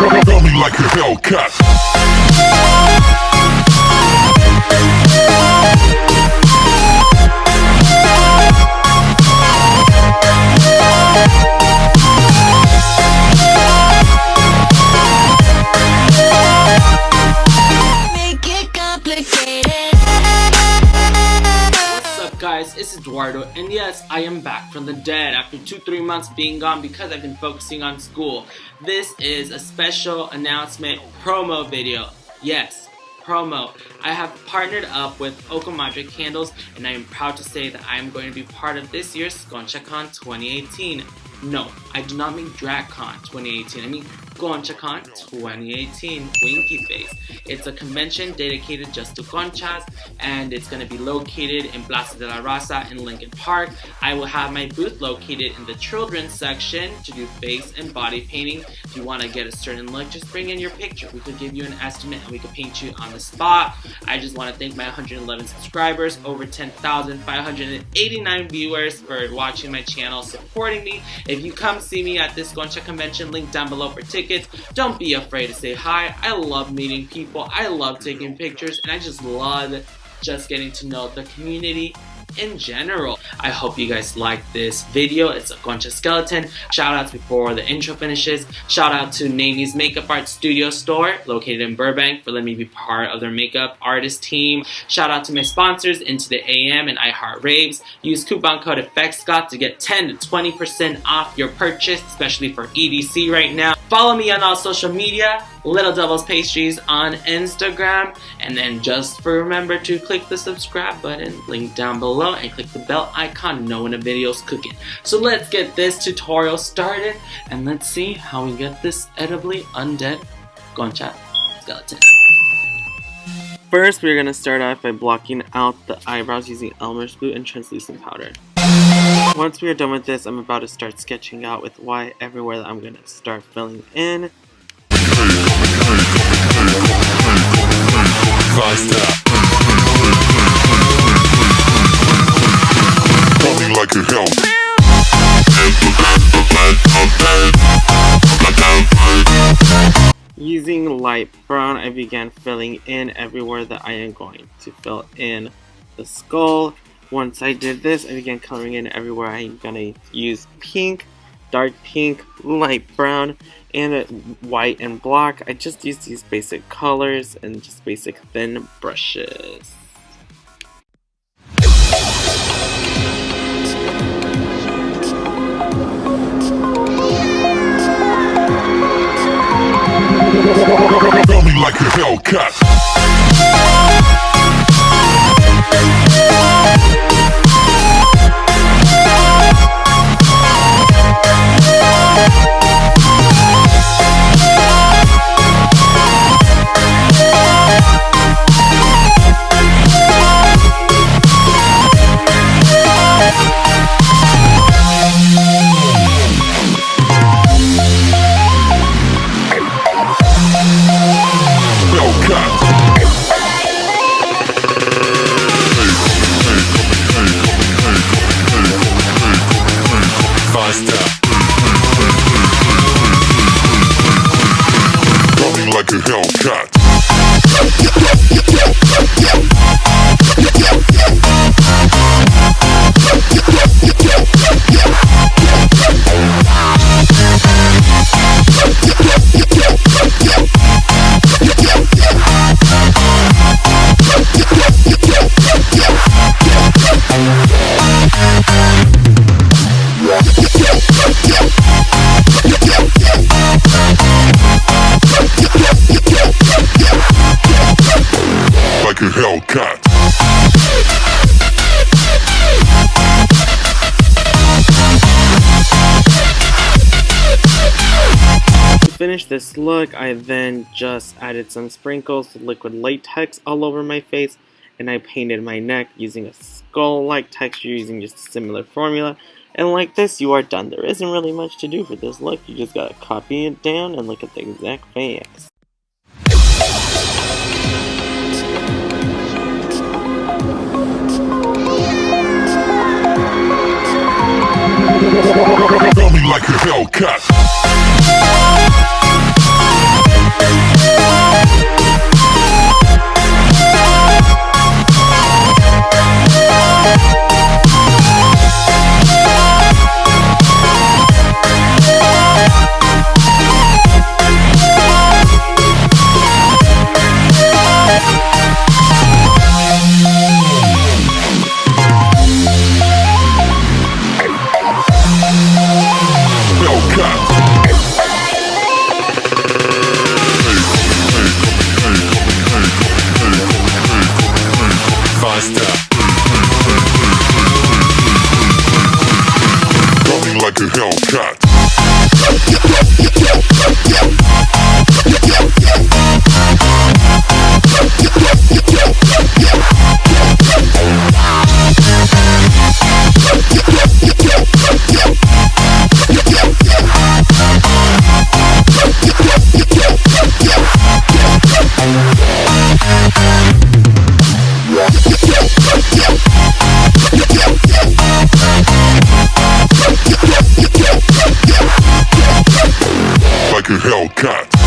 Got me like a Hellcat. Make it complicated. What's up, guys? It's Eduardo, and yes, I am back from the dead after 2-3 months being gone because I've been focusing on school. This is a special announcement promo video. Yes, promo. I have partnered up with Madre Candles, and I am proud to say that I am going to be part of this year's Concha Con 2018. No, I do not mean DragCon 2018. I mean Concha Con 2018, winky face. It's a convention dedicated just to conchas, and it's going to be located in Plaza de la Raza in Lincoln Park. I will have my booth located in the children's section to do face and body painting. If you want to get a certain look, just bring in your picture. We could give you an estimate and we could paint you on the spot. I just want to thank my 111 subscribers, over 10,589 viewers for watching my channel, supporting me. If you come see me at this Concha convention, link down below for tickets. Don't be afraid to say hi. I love meeting people. I love taking pictures, and I just love just getting to know the community in general. I hope you guys like this video. It's a Concha skeleton. Shout outs before the intro finishes. Shout out to Navy's Makeup Art Studio store located in Burbank for letting me be part of their makeup artist team. Shout out to my sponsors, Into the AM and iHeart Raves. Use coupon code EffectScott to get 10 to 20% off your purchase, especially for EDC right now. Follow me on all social media, Little Devils Pastries on Instagram, and then just remember to click the subscribe button, link down below, and click the bell icon to know when a video's cooking. So let's get this tutorial started, and let's see how we get this edibly undead Concha skeleton. First, we're going to start off by blocking out the eyebrows using Elmers Glue and translucent powder. Once we are done with this, I'm about to start sketching out with white everywhere that I'm going to start filling in. Like a hell. Using light brown, I began filling in everywhere that I am going to fill in the skull. Once I did this, I began coloring in everywhere. I'm gonna use pink, dark pink, light brown, and white and black. I just use these basic colors and just basic thin brushes. Got me like a Hellcat. Like a Hellcat. Like a Hellcat. To finish this look, I then just added some sprinkles of liquid latex all over my face, and I painted my neck using a skull-like texture using just a similar formula. And like this, you are done. There isn't really much to do for this look. You just gotta copy it down and look at the exact facts. Got me like a Hellcat. Hellcat.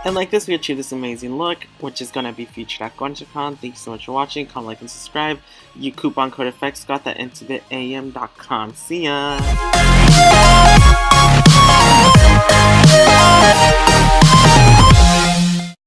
And like this, we achieved this amazing look, which is going to be featured at Concha Con. Thank you so much for watching. Comment, like, and subscribe. You coupon code effects got that into the am.com. See ya!